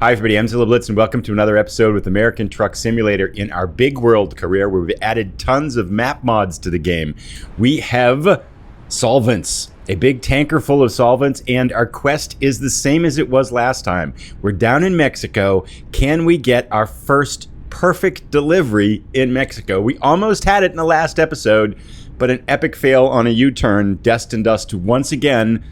Hi everybody, I'm Zilla Blitz and welcome to another episode with American Truck Simulator in our Big World career where we've added tons of map mods to the game. We have solvents, a big tanker full of solvents, and our quest is the same as it was last time. We're down in Mexico. Can we get our first perfect delivery in Mexico? We almost had it in the last episode, but an epic fail on a U-turn destined us to once again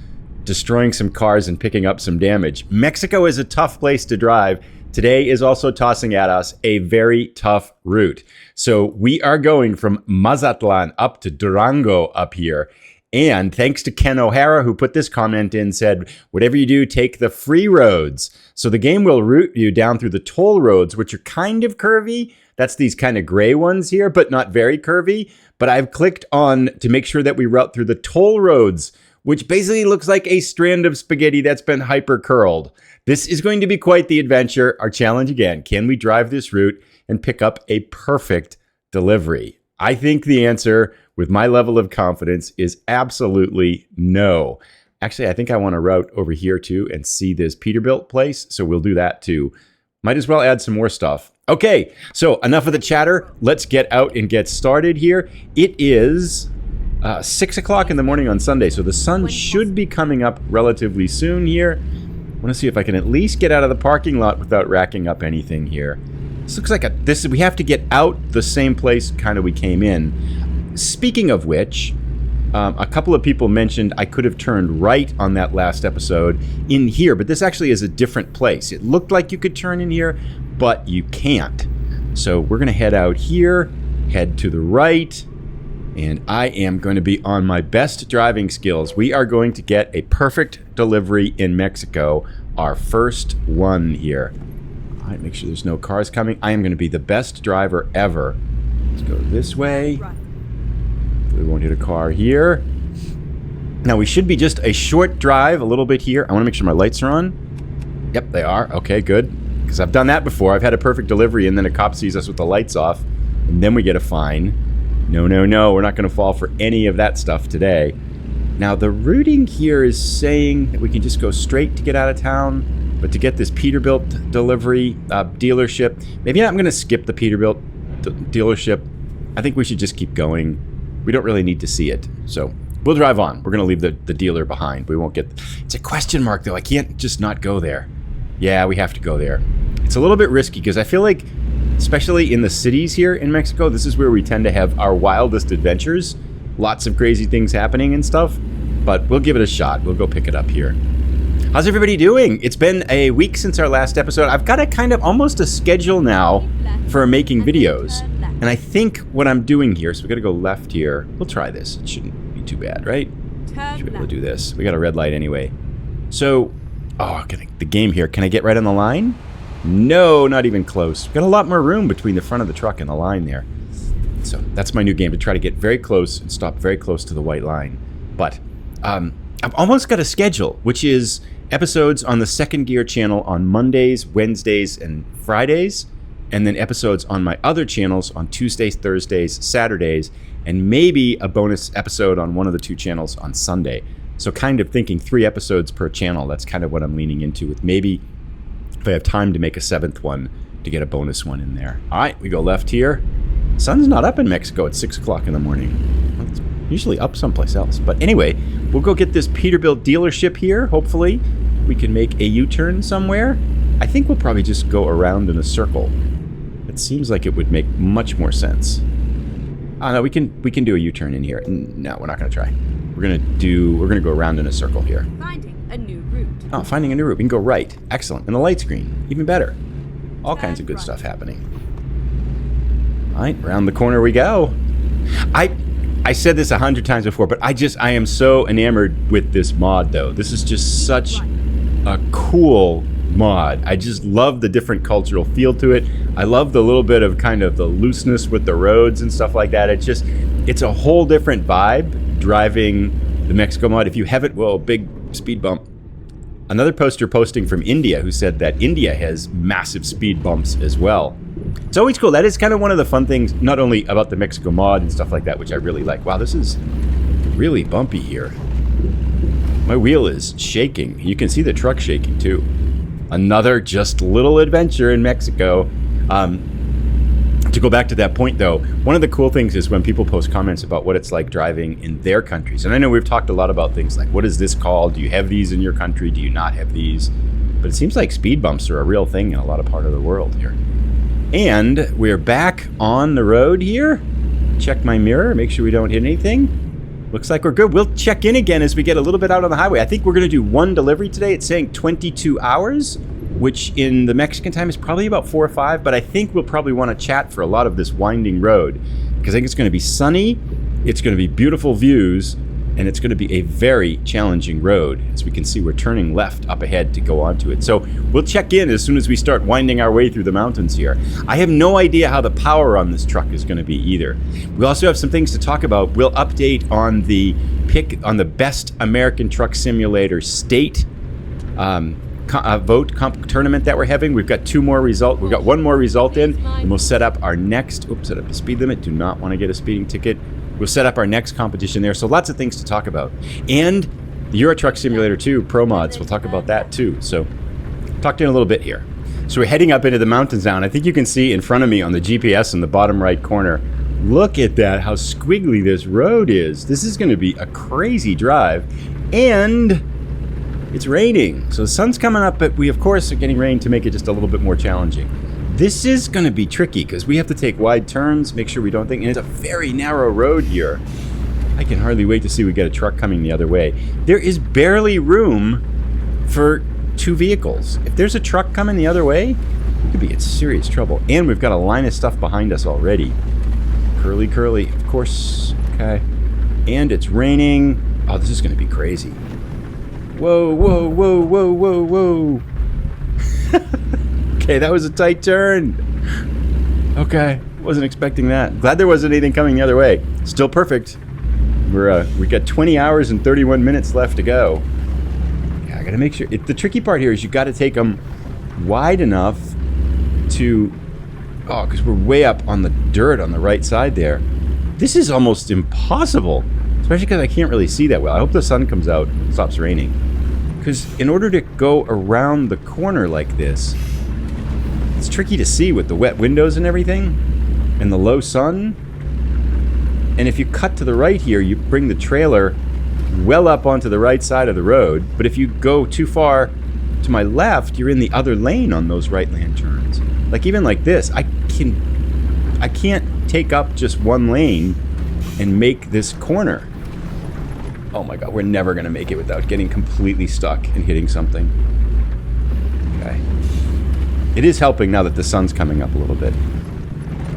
destroying some cars and picking up some damage. Mexico is a tough place to drive. Today is also tossing at us a very tough route. So we are going from Mazatlan up to Durango up here. And thanks to Ken O'Hara, who put this comment in, said, whatever you do, take the free roads. So the game will route you down through the toll roads, which are kind of curvy. That's these kind of gray ones here, but not very curvy. But I've clicked on to make sure that we route through the toll roads, which basically looks like a strand of spaghetti that's been hyper curled. This is going to be quite the adventure. Our challenge again, can we drive this route and pick up a perfect delivery? I think the answer, with my level of confidence, is absolutely no. Actually, I think I want to route over here too and see this Peterbilt place, so we'll do that too. Might as well add some more stuff. Okay, so enough of the chatter. Let's get out and get started here. It is 6 o'clock in the morning on Sunday, so the sun should be coming up relatively soon here. I want to see if I can at least get out of the parking lot without racking up anything here. This looks like we have to get out the same place kind of we came in. Speaking of which, a couple of people mentioned I could have turned right on that last episode in here, but this actually is a different place. It looked like you could turn in here, but you can't. So we're going to head out here, head to the right, and I am going to be on my best driving skills. We are going to get a perfect delivery in Mexico, our first one here. All right, make sure there's no cars coming. I am going to be the best driver ever. Let's go this way. We won't hit a car here. Now, we should be just a short drive, a little bit here. I want to make sure my lights are on. Yep, they are. Okay, good. Because I've done that before. I've had a perfect delivery, and then a cop sees us with the lights off, and then we get a fine. No, no, no, we're not going to fall for any of that stuff today. Now, the routing here is saying that we can just go straight to get out of town, but to get this Peterbilt delivery dealership, maybe I'm going to skip the Peterbilt dealership. I think we should just keep going. We don't really need to see it, so we'll drive on. We're going to leave the dealer behind. We won't get... It's a question mark, though. I can't just not go there. Yeah, we have to go there. It's a little bit risky, because I feel like, especially in the cities here in Mexico, this is where we tend to have our wildest adventures. Lots of crazy things happening and stuff. But we'll give it a shot. We'll go pick it up here. How's everybody doing? It's been a week since our last episode. I've got a kind of almost a schedule now for making videos. And I think what I'm doing here, so we got to go left here. We'll try this. It shouldn't be too bad, right? Should be able to do this. We got a red light anyway. So, the game here. Can I get right on the line? No, not even close. We've got a lot more room between the front of the truck and the line there. So that's my new game, to try to get very close and stop very close to the white line. But I've almost got a schedule, which is episodes on the Second Gear channel on Mondays, Wednesdays, and Fridays, and then episodes on my other channels on Tuesdays, Thursdays, Saturdays, and maybe a bonus episode on one of the two channels on Sunday. So kind of thinking 3 episodes per channel. That's kind of what I'm leaning into, with maybe, if I have time, to make a 7th one to get a bonus one in there. All right, we go left here. Sun's not up in Mexico at 6 o'clock in the morning. Well, it's usually up someplace else. But anyway, we'll go get this Peterbilt dealership here. Hopefully, we can make a U-turn somewhere. I think we'll probably just go around in a circle. It seems like it would make much more sense. Oh, no, we can do a U-turn in here. No, we're not going to try. We're gonna go around in a circle here. Finding a new route. Oh, finding a new route. We can go right. Excellent. And the light's green. Even better. All kinds of good stuff happening. All right, around the corner we go. I said this 100 times before, but I am so enamored with this mod, though. This is just such a cool mod. I just love the different cultural feel to it. I love the little bit of kind of the looseness with the roads and stuff like that. It's a whole different vibe driving the Mexico mod. If you haven't, well, big speed bump. Another poster posting from India who said that India has massive speed bumps as well. It's always cool. That is kind of one of the fun things, not only about the Mexico mod and stuff like that, which I really like. Wow, this is really bumpy here. My wheel is shaking. You can see the truck shaking too. another just little adventure in Mexico. To go back to that point, though, one of the cool things is when people post comments about what it's like driving in their countries. And I know we've talked a lot about things like, what is this called? Do you have these in your country? Do you not have these? But it seems like speed bumps are a real thing in a lot of part of the world here. And we're back on the road here. Check my mirror, make sure we don't hit anything. Looks like we're good. We'll check in again as we get a little bit out on the highway. I think we're going to do one delivery today. It's saying 22 hours. Which in the Mexican time is probably about 4 or 5, but I think we'll probably want to chat for a lot of this winding road because I think it's going to be sunny, it's going to be beautiful views, and it's going to be a very challenging road. As we can see, we're turning left up ahead to go onto it. So we'll check in as soon as we start winding our way through the mountains here. I have no idea how the power on this truck is going to be either. We also have some things to talk about. We'll update on the pick on the best American Truck Simulator state tournament that we're having. We've got two more results. We've got one more result in, and we'll set up our next. Set up the speed limit. Do not want to get a speeding ticket. We'll set up our next competition there. So lots of things to talk about. And the Euro Truck Simulator 2 Pro Mods. We'll talk about that too. So talk to you in a little bit here. So we're heading up into the mountains now, and I think you can see in front of me on the GPS in the bottom right corner. Look at that, how squiggly this road is. This is going to be a crazy drive. And it's raining, so the sun's coming up, but we, of course, are getting rain to make it just a little bit more challenging. This is going to be tricky because we have to take wide turns, make sure we don't think, and it's a very narrow road here. I can hardly wait to see we get a truck coming the other way. There is barely room for two vehicles. If there's a truck coming the other way, we could be in serious trouble. And we've got a line of stuff behind us already. Curly, curly, of course. Okay. And it's raining. Oh, this is going to be crazy. Whoa, whoa, whoa, whoa, whoa, whoa. Okay, that was a tight turn. Okay, wasn't expecting that. Glad there wasn't anything coming the other way. Still perfect. We got 20 hours and 31 minutes left to go. Yeah, I gotta make sure. The tricky part here is you gotta take them wide enough to, because we're way up on the dirt on the right side there. This is almost impossible, especially because I can't really see that well. I hope the sun comes out and stops raining. Because in order to go around the corner like this, it's tricky to see with the wet windows and everything, and the low sun. And if you cut to the right here, you bring the trailer well up onto the right side of the road. But if you go too far to my left, you're in the other lane on those right-hand turns. Like even like this, I can't take up just one lane and make this corner. Oh my God, we're never gonna make it without getting completely stuck and hitting something. Okay. It is helping now that the sun's coming up a little bit.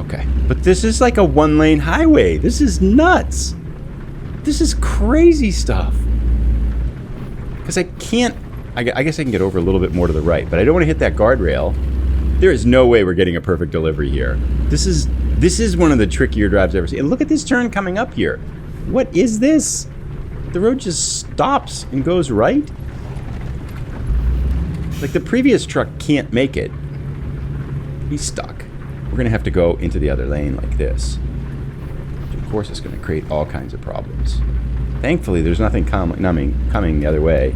Okay, but this is like a one-lane highway. This is nuts. This is crazy stuff. Because I can't, I guess I can get over a little bit more to the right, but I don't want to hit that guardrail. There is no way we're getting a perfect delivery here. This is one of the trickier drives I've ever seen. And look at this turn coming up here. What is this? The road just stops and goes right? Like the previous truck can't make it. He's stuck. We're gonna have to go into the other lane like this. Which of course is gonna create all kinds of problems. Thankfully, there's nothing coming the other way.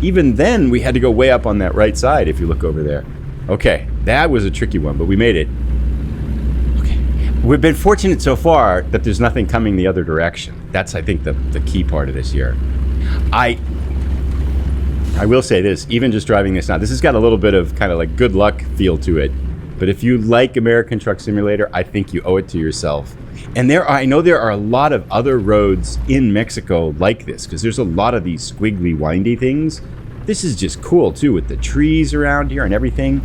Even then, we had to go way up on that right side if you look over there. Okay, that was a tricky one, but we made it. Okay, we've been fortunate so far that there's nothing coming the other direction. That's, I think, the key part of this year. I will say this, even just driving this now, this has got a little bit of kind of like good luck feel to it. But if you like American Truck Simulator, I think you owe it to yourself. And I know there are a lot of other roads in Mexico like this, because there's a lot of these squiggly, windy things. This is just cool, too, with the trees around here and everything.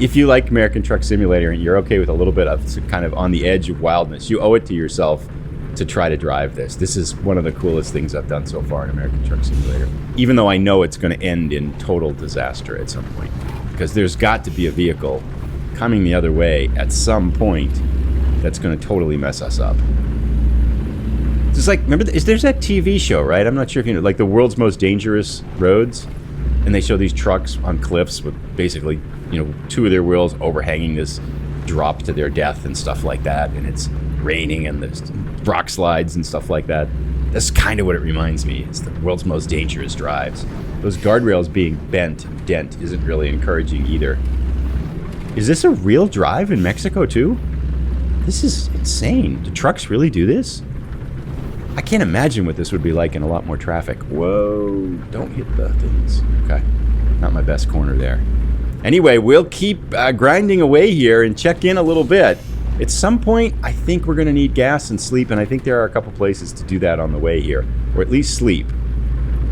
If you like American Truck Simulator and you're okay with a little bit of kind of on the edge of wildness, you owe it to yourself to try to drive this. This is one of the coolest things I've done so far in American Truck Simulator, even though I know it's going to end in total disaster at some point, because there's got to be a vehicle coming the other way at some point that's going to totally mess us up. It's like, remember, there's that TV show, right? I'm not sure if you know, like the World's Most Dangerous Roads, and they show these trucks on cliffs with basically, two of their wheels overhanging this drop to their death and stuff like that, and it's raining and there's rock slides and stuff like that. That's kind of what it reminds me. It's the World's Most Dangerous Drives. Those guardrails being bent and dent isn't really encouraging either. Is this a real drive in Mexico too? This is insane. Do trucks really do this? I can't imagine what this would be like in a lot more traffic. Whoa, don't hit the things. Okay, not my best corner there. Anyway, we'll keep grinding away here and check in a little bit. At some point, I think we're going to need gas and sleep, and I think there are a couple places to do that on the way here, or at least sleep.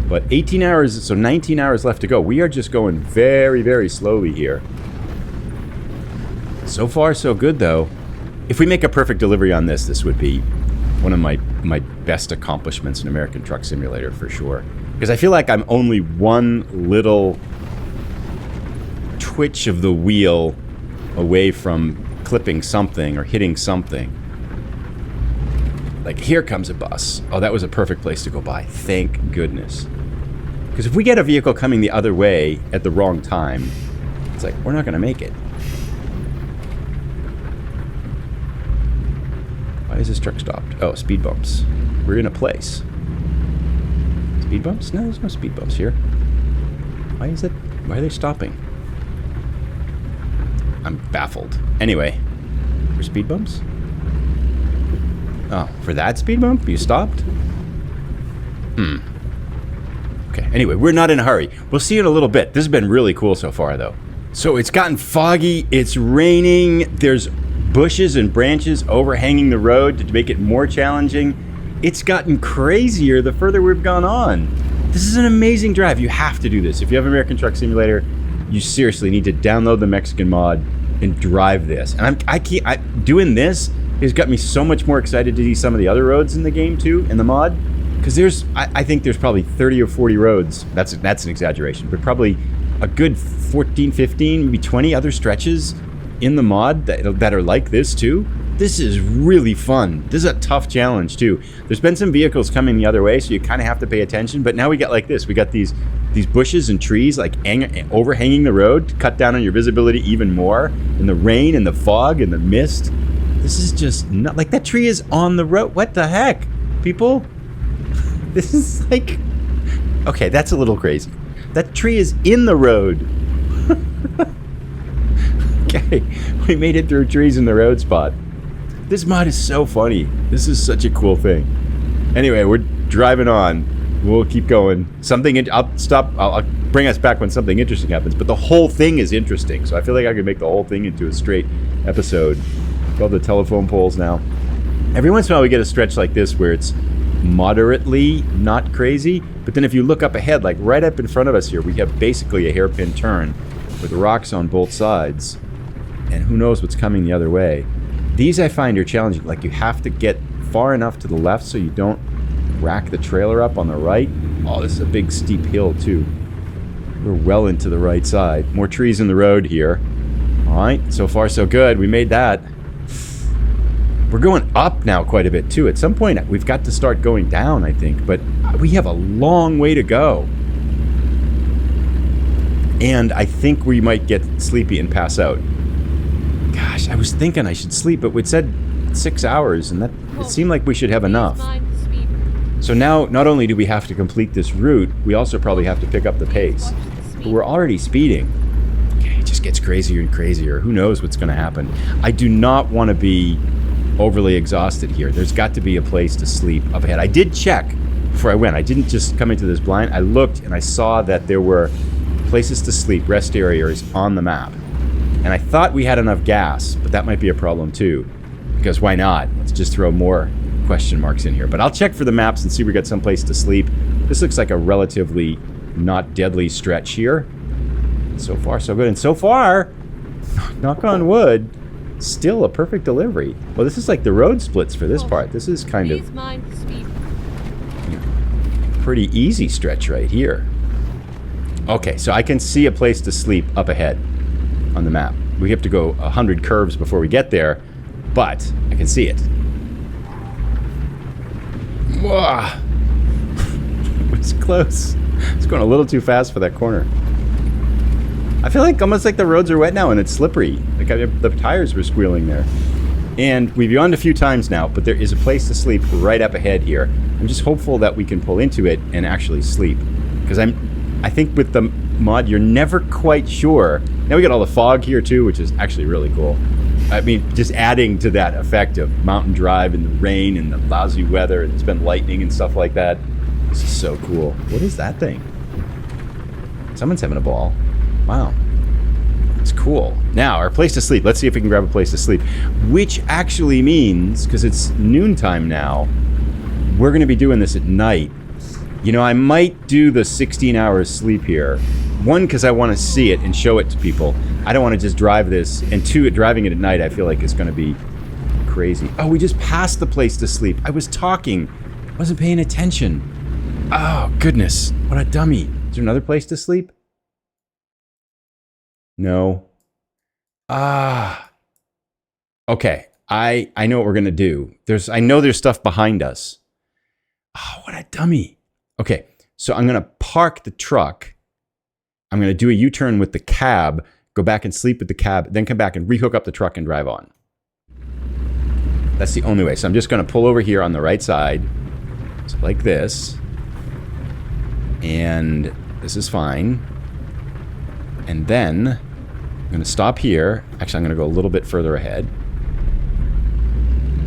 But 18 hours, so 19 hours left to go. We are just going very, very slowly here. So far, so good, though. If we make a perfect delivery on this, this would be one of my best accomplishments in American Truck Simulator, for sure. Because I feel like I'm only one little twitch of the wheel away from clipping something or hitting something. Like, here comes a bus. Oh, that was a perfect place to go by. Thank goodness. Because if we get a vehicle coming the other way at the wrong time, it's like, we're not going to make it. Why is this truck stopped? Oh, speed bumps. We're in a place. Speed bumps? No, there's no speed bumps here. Why is it? Why are they stopping? I'm baffled. Anyway, for speed bumps? Oh, for that speed bump? You stopped? Okay, anyway, we're not in a hurry. We'll see you in a little bit. This has been really cool so far, though. So it's gotten foggy. It's raining. There's bushes and branches overhanging the road to make it more challenging. It's gotten crazier the further we've gone on. This is an amazing drive. You have to do this. If you have American Truck Simulator, you seriously need to download the Mexican mod and drive this. And doing this has got me so much more excited to see some of the other roads in the game too, in the mod. Because I think there's probably 30 or 40 roads. That's an exaggeration, but probably a good 14, 15, maybe 20 other stretches in the mod that are like this too. This is really fun. This is a tough challenge too. There's been some vehicles coming the other way, so you kind of have to pay attention. But now we got like this. We got these bushes and trees like overhanging the road to cut down on your visibility even more. And the rain and the fog and the mist. This is just not like that tree is on the road. What the heck, people? This is like, okay, that's a little crazy. That tree is in the road. Okay, we made it through trees in the road spot. This mod is so funny. This is such a cool thing. Anyway, we're driving on. We'll keep going. I'll stop. I'll bring us back when something interesting happens. But the whole thing is interesting, so I feel like I could make the whole thing into a straight episode. All the telephone poles now. Every once in a while we get a stretch like this where it's moderately not crazy. But then if you look up ahead, like right up in front of us here, we have basically a hairpin turn with rocks on both sides. And who knows what's coming the other way. These I find are challenging. Like you have to get far enough to the left so you don't rack the trailer up on the right. Oh, this is a big steep hill too. We're well into the right side. More trees in the road here. All right, so far so good. We made that. We're going up now quite a bit too. At some point we've got to start going down, I think. But we have a long way to go. And I think we might get sleepy and pass out. Gosh, I was thinking I should sleep, but it said 6 hours, and it seemed like we should have enough. So now, not only do we have to complete this route, we also probably have to pick up the pace. But we're already speeding. Okay, it just gets crazier and crazier. Who knows what's going to happen? I do not want to be overly exhausted here. There's got to be a place to sleep up ahead. I did check before I went. I didn't just come into this blind. I looked, and I saw that there were places to sleep, rest areas on the map. And I thought we had enough gas, but that might be a problem too. Because why not? Let's just throw more question marks in here. But I'll check for the maps and see if we got someplace to sleep. This looks like a relatively not deadly stretch here. So far, so good. And so far, knock on wood, still a perfect delivery. Well, this is like the road splits for this part. This is kind of pretty easy stretch right here. Okay, so I can see a place to sleep up ahead on the map. We have to go 100 curves before we get there, but I can see it. Whoa. It was close. It's going a little too fast for that corner. I feel like almost like the roads are wet now and it's slippery. Like the tires were squealing there. And we've yawned a few times now, but there is a place to sleep right up ahead here. I'm just hopeful that we can pull into it and actually sleep. Because I think with the mod, you're never quite sure. Now we got all the fog here too, which is actually really cool. I mean, just adding to that effect of mountain drive and the rain and the lousy weather, and it's been lightning and stuff like that. This is so cool. What is that thing? Someone's having a ball. Wow. It's cool. Now, our place to sleep. Let's see if we can grab a place to sleep. Which actually means, because it's noontime now, we're going to be doing this at night. You know, I might do the 16 hours sleep here. One, because I want to see it and show it to people. I don't want to just drive this. And two, driving it at night, I feel like it's going to be crazy. Oh, we just passed the place to sleep. I was talking. Wasn't paying attention. Oh, goodness. What a dummy. Is there another place to sleep? No. Okay. I know what we're going to do. I know there's stuff behind us. Oh, what a dummy. Okay. So I'm going to park the truck. I'm going to do a U-turn with the cab, go back and sleep with the cab, then come back and rehook up the truck and drive on. That's the only way. So I'm just going to pull over here on the right side. So like this. And this is fine. And then I'm going to stop here. Actually, I'm going to go a little bit further ahead.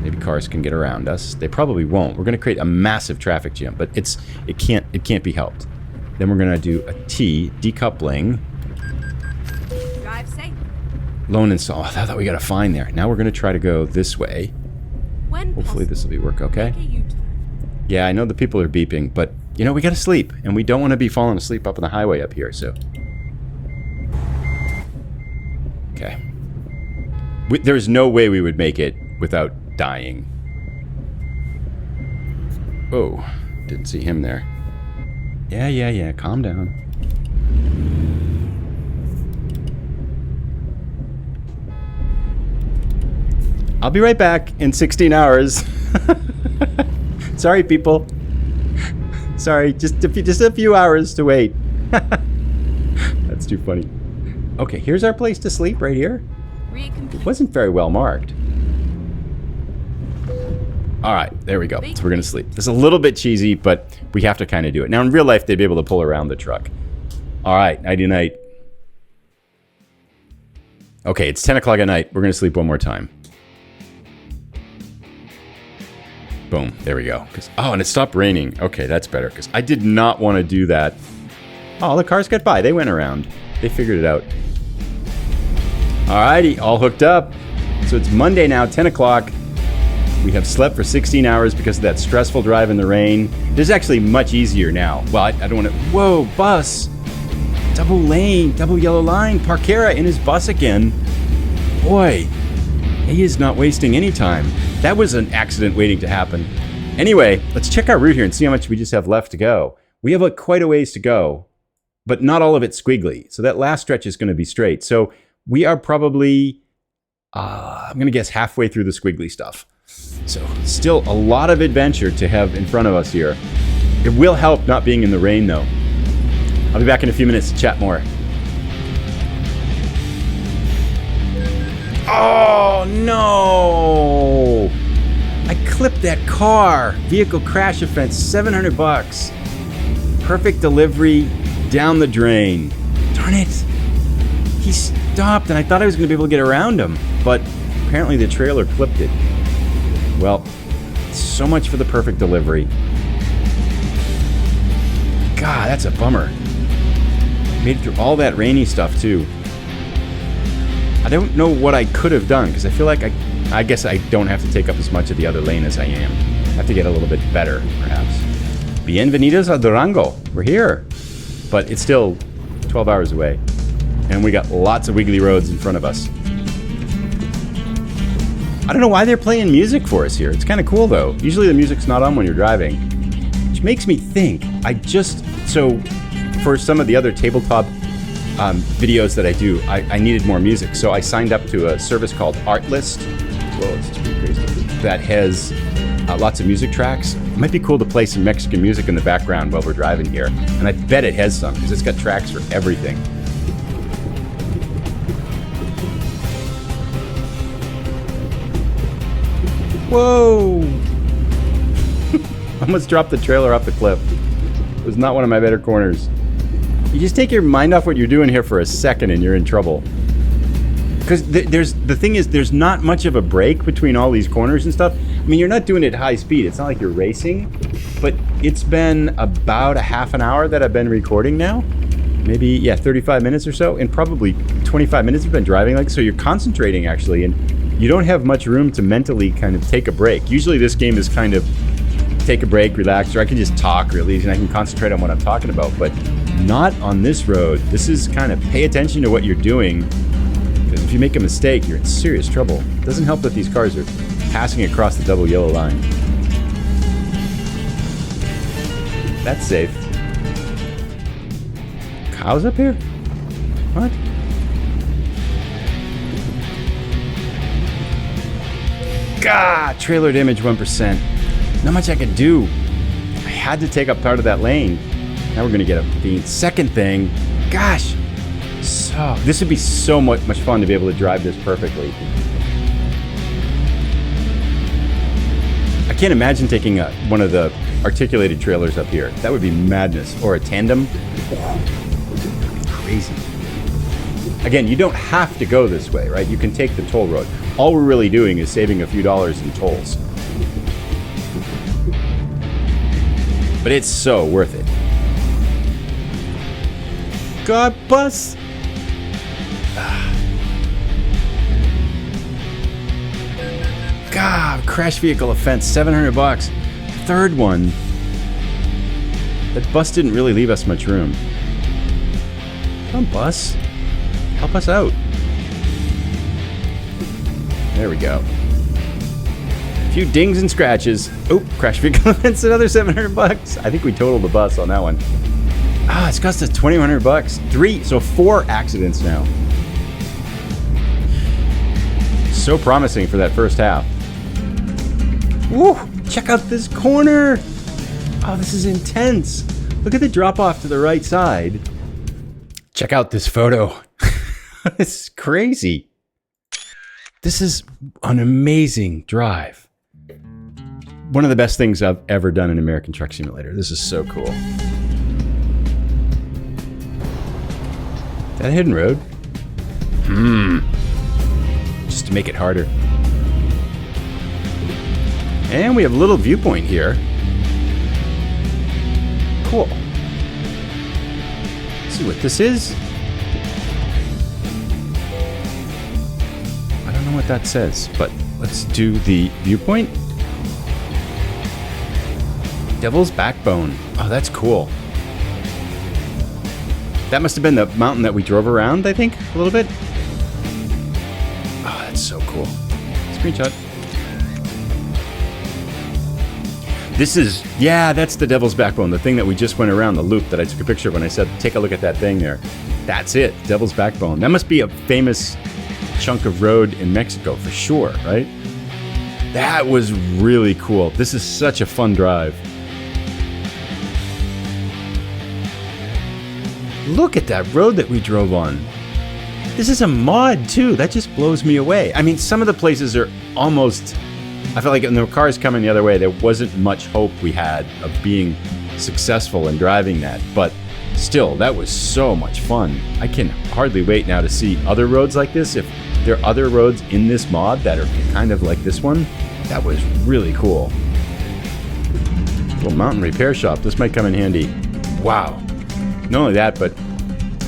Maybe cars can get around us. They probably won't. We're going to create a massive traffic jam, but it can't be helped. Then we're going to do a T, decoupling. Drive safe. Loan install. I thought we got a fine there. Now we're going to try to go this way. Hopefully this will work okay. Yeah, I know the people are beeping, but you know, we got to sleep, and we don't want to be falling asleep up on the highway up here, so. Okay. There's no way we would make it without dying. Oh, didn't see him there. Yeah, calm down. I'll be right back in 16 hours. Sorry, people. Sorry, just a few hours to wait. That's too funny. Okay, here's our place to sleep right here. It wasn't very well marked. All right, there we go. So we're going to sleep. It's a little bit cheesy, but we have to kind of do it. Now, in real life, they'd be able to pull around the truck. All right, nighty-night. Okay, it's 10 o'clock at night. We're going to sleep one more time. Boom, there we go. Oh, and it stopped raining. Okay, that's better, because I did not want to do that. Oh, the cars got by. They went around. They figured it out. All righty, all hooked up. So it's Monday now, 10 o'clock. We have slept for 16 hours because of that stressful drive in the rain. It is actually much easier now. Well, I don't want to... Whoa, bus. Double lane, double yellow line. Parkera in his bus again. Boy, he is not wasting any time. That was an accident waiting to happen. Anyway, let's check our route here and see how much we just have left to go. We have quite a ways to go, but not all of it squiggly. So that last stretch is going to be straight. So we are probably, I'm going to guess halfway through the squiggly stuff. So still a lot of adventure to have in front of us here. It will help not being in the rain though. I'll be back in a few minutes to chat more. Oh no! I clipped that car. Vehicle crash offense, $700. Perfect delivery down the drain. Darn it. He stopped and I thought I was going to be able to get around him, but apparently the trailer clipped it. Well, so much for the perfect delivery. God, that's a bummer. Made it through all that rainy stuff, too. I don't know what I could have done, because I feel like I guess I don't have to take up as much of the other lane as I am. I have to get a little bit better, perhaps. Bienvenidos a Durango. We're here. But it's still 12 hours away. And we got lots of wiggly roads in front of us. I don't know why they're playing music for us here. It's kind of cool, though. Usually the music's not on when you're driving. Which makes me think, so for some of the other tabletop videos that I do, I needed more music. So I signed up to a service called Artlist. Well, it's pretty crazy. That has lots of music tracks. It might be cool to play some Mexican music in the background while we're driving here. And I bet it has some, because it's got tracks for everything. Whoa! Almost dropped the trailer off the cliff. It was not one of my better corners. You just take your mind off what you're doing here for a second and you're in trouble. Because the thing is, there's not much of a break between all these corners and stuff. I mean, you're not doing it at high speed. It's not like you're racing. But it's been about a half an hour that I've been recording now. Maybe, yeah, 35 minutes or so. And probably 25 minutes you've been driving like so. You're concentrating, actually. And you don't have much room to mentally kind of take a break. Usually this game is kind of take a break, relax, or I can just talk really easy and I can concentrate on what I'm talking about. But not on this road. This is kind of pay attention to what you're doing. Because if you make a mistake, you're in serious trouble. It doesn't help that these cars are passing across the double yellow line. That's safe. Cows up here? What? God, trailer damage 1%. Not much I could do. I had to take up part of that lane. Now we're gonna get a bean. Second thing, gosh. So, this would be so much fun to be able to drive this perfectly. I can't imagine taking one of the articulated trailers up here. That would be madness. Or a tandem. Oh, crazy. Again, you don't have to go this way, right? You can take the toll road. All we're really doing is saving a few dollars in tolls. But it's so worth it. God, bus! God, crash vehicle offense, $700. Third one. That bus didn't really leave us much room. Come on, bus. Help us out. There we go. A few dings and scratches. Oh, crash vehicle offense, another $700. I think we totaled the bus on that one. Ah, it's cost us $2,100. 4 accidents now. So promising for that first half. Woo! Check out this corner! Oh, this is intense. Look at the drop off to the right side. Check out this photo. This is crazy. This is an amazing drive. One of the best things I've ever done in American Truck Simulator. This is so cool. Is that a hidden road? Just to make it harder. And we have a little viewpoint here. Cool. Let's see what this is. I don't know what that says, but let's do the viewpoint. Devil's Backbone. Oh, that's cool. That must have been the mountain that we drove around, I think, a little bit. Oh, that's so cool. Screenshot. This is, yeah, that's the Devil's Backbone, the thing that we just went around, the loop that I took a picture of when I said, take a look at that thing there. That's it, Devil's Backbone. That must be a famous chunk of road in Mexico for sure, right? That was really cool. This is such a fun drive. Look at that road that we drove on. This is a mod too. That just blows me away. I mean, some of the places are almost, I felt like when the cars coming the other way, there wasn't much hope we had of being successful in driving that. But still, that was so much fun. I can hardly wait now to see other roads like this. If there are other roads in this mod that are kind of like this one, that was really cool. Little mountain repair shop. This might come in handy. Wow. Not only that, but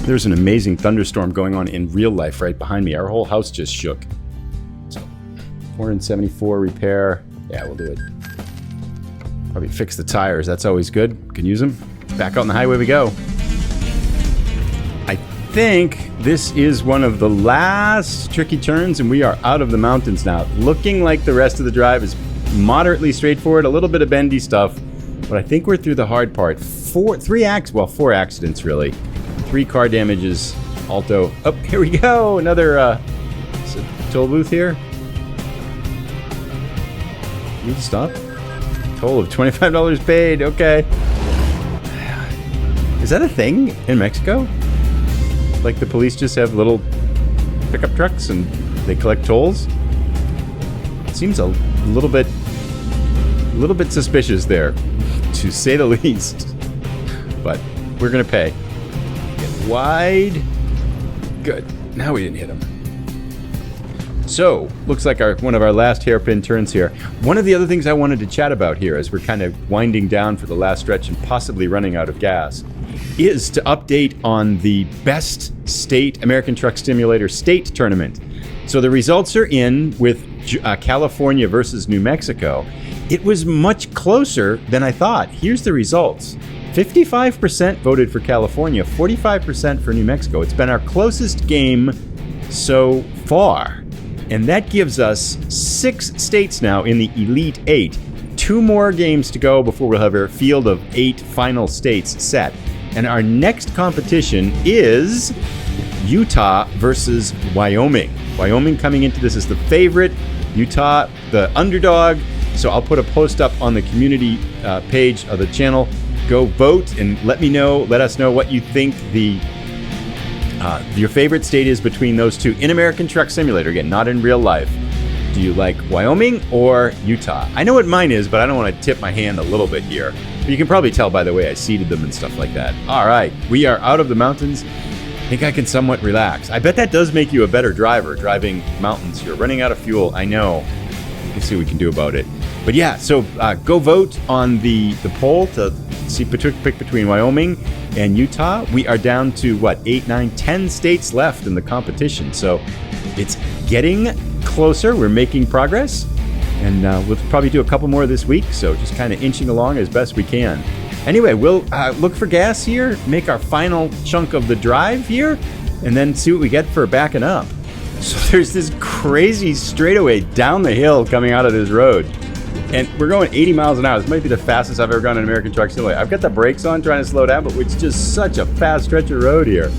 there's an amazing thunderstorm going on in real life right behind me. Our whole house just shook. So, 474 repair. Yeah, we'll do it. Probably fix the tires. That's always good. Can use them. Back out on the highway we go. I think this is one of the last tricky turns, and we are out of the mountains now. Looking like the rest of the drive is moderately straightforward. A little bit of bendy stuff, but I think we're through the hard part. 4 accidents really. 3 car damages. Alto. Oh, here we go. Another toll booth here. Need to stop. Toll of $25 paid. Okay. Is that a thing in Mexico? Like the police just have little pickup trucks and they collect tolls? It seems a little bit suspicious there, to say the least. But we're gonna pay. wide. Good. Now we didn't hit him. So, looks like one of our last hairpin turns here. One of the other things I wanted to chat about here as we're kind of winding down for the last stretch and possibly running out of gas is to update on the best state American Truck Simulator state tournament. So the results are in with California versus New Mexico. It was much closer than I thought. Here's the results. 55% voted for California, 45% for New Mexico. It's been our closest game so far. And that gives us 6 states now in the Elite 8. 2 more games to go before we'll have our field of 8 final states set. And our next competition is Utah versus Wyoming. Wyoming coming into this as the favorite, Utah the underdog. So I'll put a post up on the community page of the channel. Go vote and let us know what you think your favorite state is between those two in American Truck Simulator. Again, not in real life. Do you like Wyoming or Utah? I know what mine is, but I don't want to tip my hand a little bit here. But you can probably tell by the way I seeded them and stuff like that. All right, we are out of the mountains. I think I can somewhat relax. I bet that does make you a better driver, driving mountains. You're running out of fuel, I know. Let's see what we can do about it. But yeah, so go vote on the poll to pick between Wyoming and Utah. We are down to, 8, 9, 10 states left in the competition. So it's getting closer. We're making progress. And we'll probably do a couple more this week. So just kind of inching along as best we can. Anyway, we'll look for gas here, make our final chunk of the drive here, and then see what we get for backing up. So there's this crazy straightaway down the hill coming out of this road. And we're going 80 miles an hour. This might be the fastest I've ever gone in American Truck Simulator. I've got the brakes on trying to slow down, but it's just such a fast stretch of road here.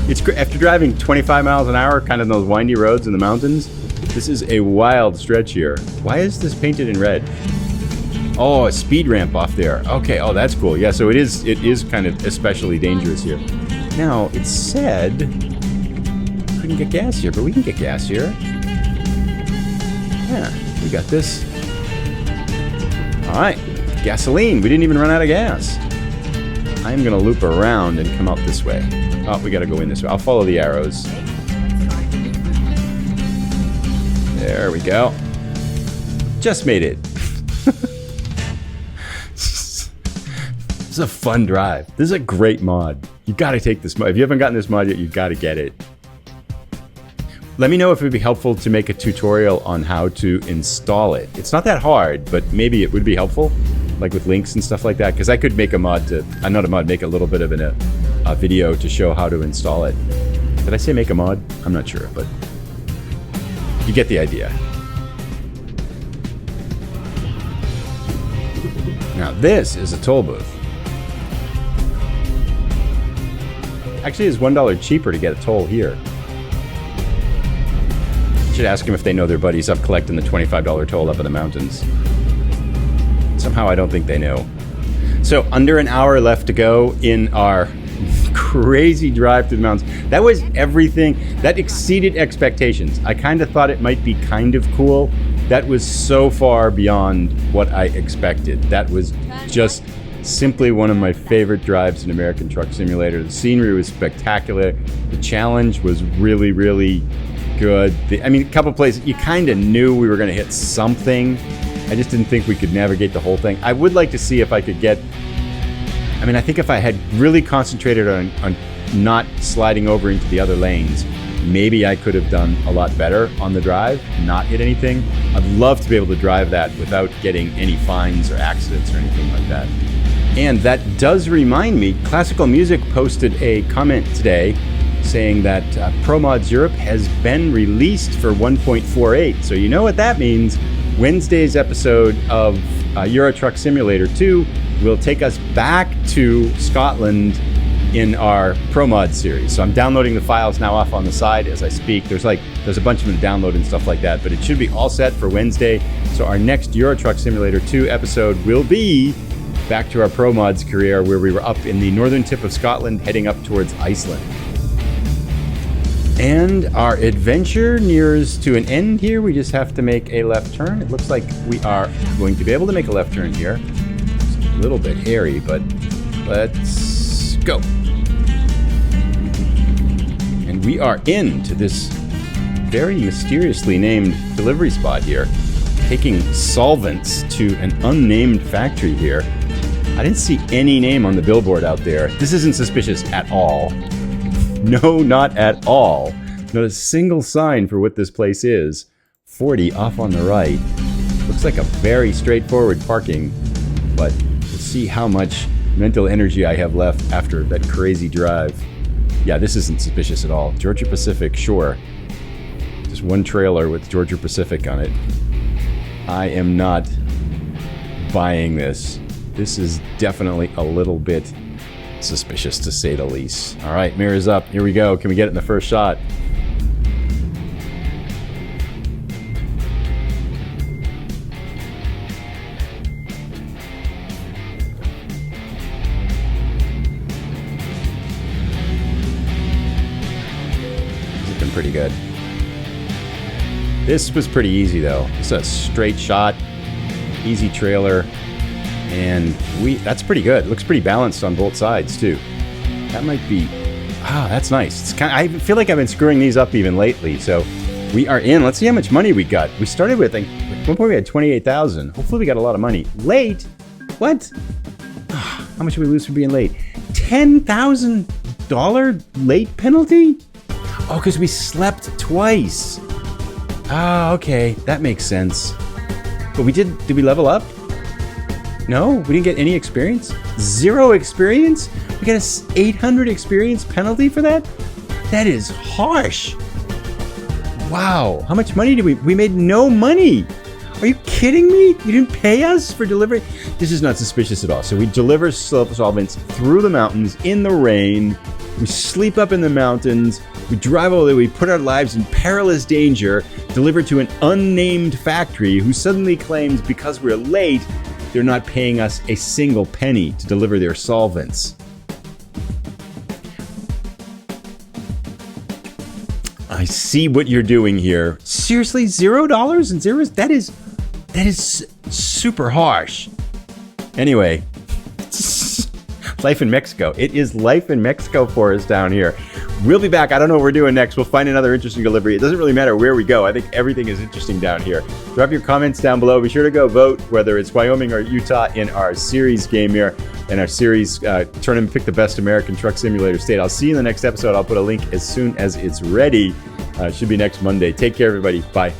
It's great. After driving 25 miles an hour, kind of those windy roads in the mountains, this is a wild stretch here. Why is this painted in red? Oh, a speed ramp off there. Okay, oh, that's cool. Yeah, so it is kind of especially dangerous here. Now, it said couldn't get gas here, but we can get gas here. Yeah, we got this. All right, gasoline. We didn't even run out of gas. I'm gonna loop around and come out this way. Oh, we gotta go in this way. I'll follow the arrows. There we go. Just made it. This is a fun drive. This is a great mod. You gotta take this mod. If you haven't gotten this mod yet, you gotta get it. Let me know if it would be helpful to make a tutorial on how to install it. It's not that hard, but maybe it would be helpful, like with links and stuff like that, because I could make a mod to, not a mod, make a little bit of a video to show how to install it. Did I say make a mod? I'm not sure, but you get the idea. Now this is a toll booth. Actually, it's $1 cheaper to get a toll here. Should ask them if they know their buddies up collecting the $25 toll up in the mountains. Somehow I don't think they know. So under an hour left to go in our crazy drive through the mountains. That was everything. That exceeded expectations. I kind of thought it might be kind of cool. That was so far beyond what I expected. That was just simply one of my favorite drives in American Truck Simulator. The scenery was spectacular. The challenge was really, really good. I mean, a couple places, you kind of knew we were going to hit something. I just didn't think we could navigate the whole thing. I would like to see if I could get... I mean, I think if I had really concentrated on not sliding over into the other lanes, maybe I could have done a lot better on the drive, not hit anything. I'd love to be able to drive that without getting any fines or accidents or anything like that. And that does remind me, Classical Music posted a comment today saying that Promods Europe has been released for 1.48. So you know what that means. Wednesday's episode of Euro Truck Simulator 2 will take us back to Scotland in our Promods series. So I'm downloading the files now off on the side as I speak. There's a bunch of them to download and stuff like that, but it should be all set for Wednesday. So our next Euro Truck Simulator 2 episode will be back to our Promods career, where we were up in the northern tip of Scotland heading up towards Iceland. And our adventure nears to an end here. We just have to make a left turn. It looks like we are going to be able to make a left turn here. It's a little bit hairy, but let's go. we are into this very mysteriously named delivery spot here. Taking solvents to an unnamed factory here. I didn't see any name on the billboard out there. This isn't suspicious at all. No, not at all. Not a single sign for what this place is. 40 off on the right. Looks like a very straightforward parking, but we'll see how much mental energy I have left after that crazy drive. Yeah, this isn't suspicious at all. Georgia Pacific, sure. Just one trailer with Georgia Pacific on it. I am not buying this. This is definitely a little bit suspicious, to say the least. All right, mirrors up. Here we go. Can we get it in the first shot? It's been pretty good. This was pretty easy, though. It's a straight shot, easy trailer. And that's pretty good. It looks pretty balanced on both sides, too. That might be... that's nice. It's I feel like I've been screwing these up even lately. So we are in. Let's see how much money we got. We started with, at one point we had 28,000. Hopefully we got a lot of money. Late? What? How much did we lose for being late? $10,000 late penalty? Oh, because we slept twice. Okay. That makes sense. But did we level up? No, we didn't get any experience. 0 experience? We got a 800 experience penalty for that? That is harsh. Wow, how much money did we made no money. Are you kidding me? You didn't pay us for delivery? This is not suspicious at all. So we deliver solvents through the mountains in the rain. We sleep up in the mountains. We drive over there. We put our lives in perilous danger, deliver to an unnamed factory who suddenly claims because we're late, they're not paying us a single penny to deliver their solvents. I see what you're doing here. Seriously, $0 and zeros? That is super harsh. Anyway, life in Mexico. It is life in Mexico for us down here. We'll be back. I don't know what we're doing next. We'll find another interesting delivery. It doesn't really matter where we go. I think everything is interesting down here. Drop your comments down below. Be sure to go vote, whether it's Wyoming or Utah, in our series game here, in our series tournament, pick the best American truck simulator state. I'll see you in the next episode. I'll put a link as soon as it's ready. Should be next Monday. Take care, everybody. Bye.